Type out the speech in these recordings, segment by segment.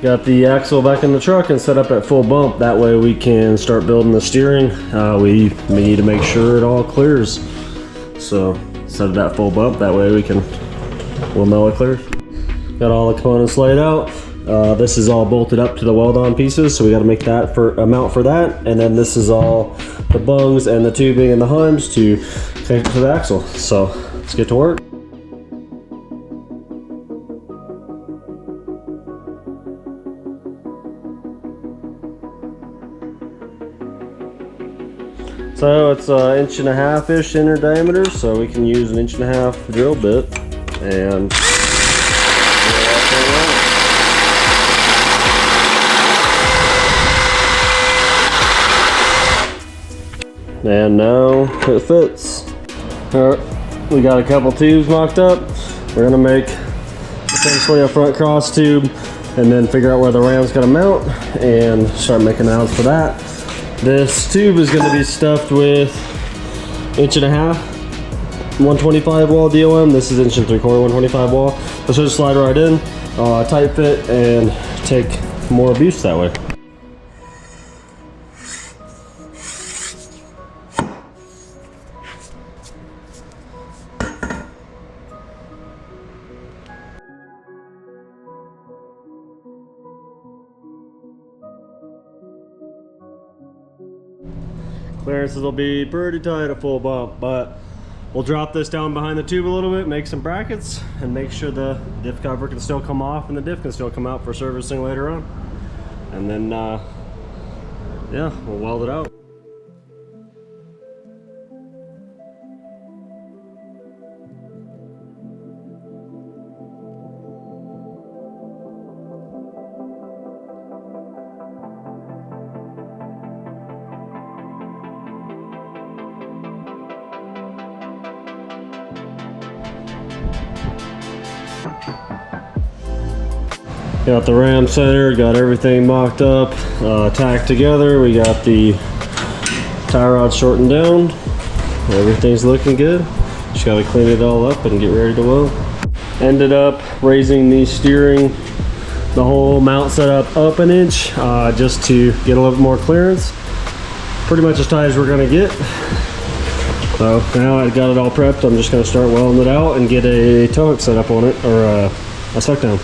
Got the axle back in the truck and set up at full bump. That way we can start building the steering. We need to make sure it all clears. So set it at full bump. That way we'll know it clears. Got all the components laid out. This is all bolted up to the weld-on pieces, so we got to make that a mount for that. And then this is all the bungs and the tubing and the heims to connect it to the axle. So let's get to work. So it's an 1.5-inch inner diameter, so we can use an 1.5-inch drill bit and now it fits. All right, we got a couple tubes mocked up. We're gonna make essentially a front cross tube and then figure out where the ram's gonna mount and start making mounts for that. This tube is going to be stuffed with 1.5-inch 125 wall DOM. This is 1.75-inch 125 wall. This should slide right in, tight fit, and take more abuse that way. Clearances will be pretty tight at full bump, but we'll drop this down behind the tube a little bit, make some brackets, and make sure the diff cover can still come off and the diff can still come out for servicing later on. And then, yeah, we'll weld it out. Got the ram centered, got everything mocked up, tacked together. We got the tie rod shortened down. Everything's looking good. Just gotta clean it all up and get ready to weld. Ended up raising the steering, the whole mount setup up 1 inch, just to get a little bit more clearance. Pretty much as tight as we're gonna get. So now I got it all prepped, I'm just gonna start welding it out and get a toe hook set up on it, or a suck down.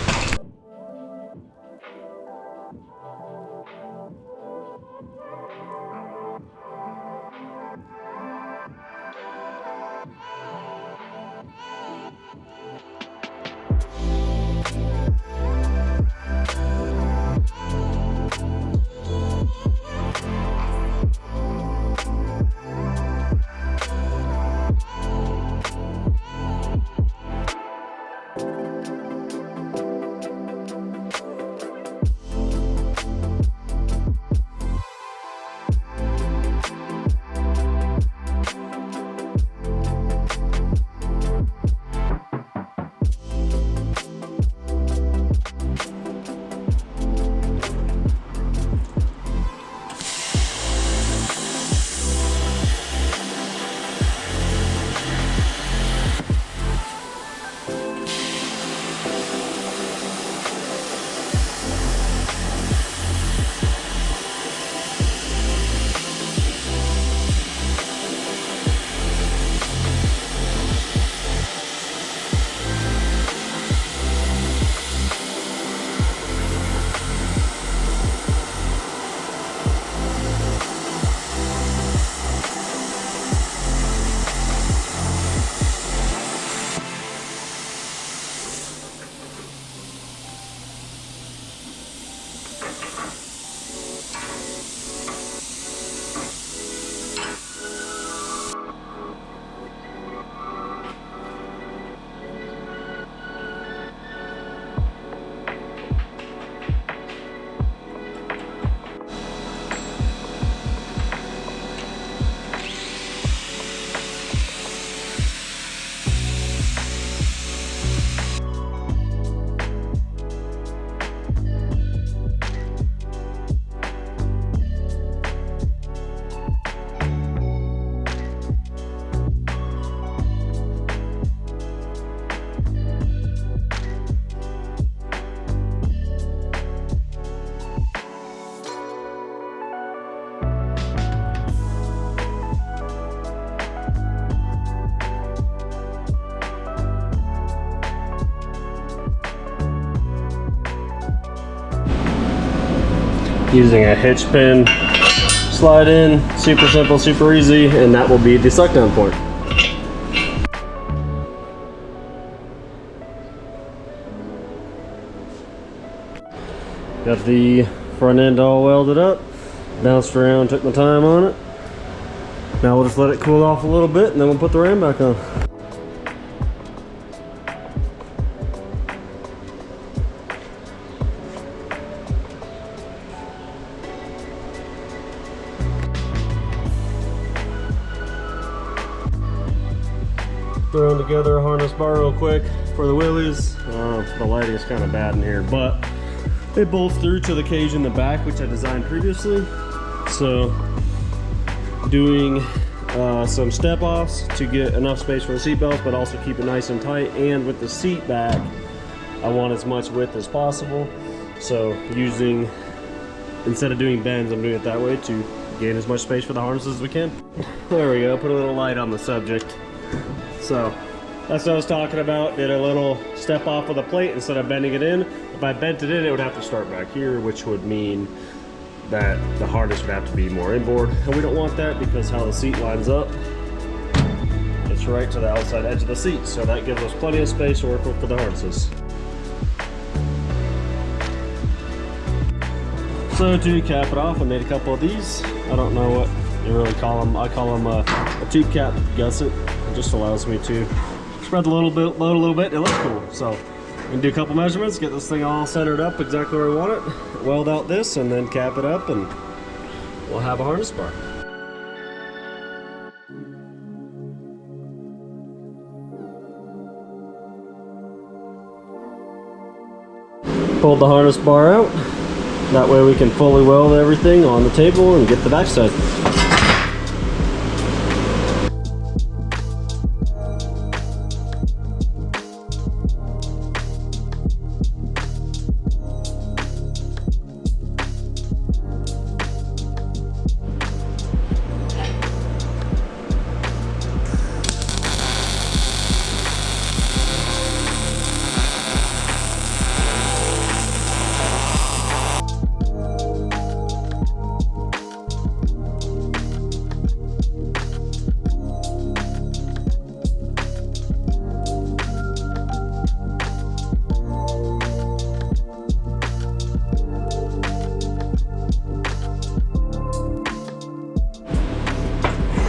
using a hitch pin. Slide in, super simple, super easy, and that will be the suck down point. Got the front end all welded up, bounced around, took my time on it. Now we'll just let it cool off a little bit and then we'll put the ram back on. Throwing together a harness bar real quick for the Willys. The lighting is kind of bad in here, but it bolts through to the cage in the back, which I designed previously. So doing some step offs to get enough space for the seat belts, but also keep it nice and tight. And with the seat back, I want as much width as possible. So using, instead of doing bends, I'm doing it that way to gain as much space for the harnesses as we can. There we go, put a little light on the subject. So that's what I was talking about. Did a little step off of the plate instead of bending it in. If I bent it in, it would have to start back here, which would mean that the harness would have to be more inboard. And we don't want that because how the seat lines up, it's right to the outside edge of the seat. So that gives us plenty of space to work with for the harnesses. So to cap it off, I made a couple of these. I don't know what you really call them. I call them a tube cap gusset. It just allows me to spread the load a little bit. It looks cool. So we can do a couple measurements, get this thing all centered up exactly where we want it, weld out this, and then cap it up, and we'll have a harness bar. Pulled the harness bar out. That way we can fully weld everything on the table and get the backside.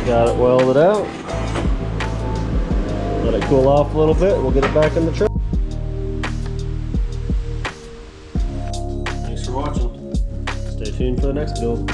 Got it welded out. Let it cool off a little bit. We'll get it back in the truck. Thanks for watching. Stay tuned for the next build.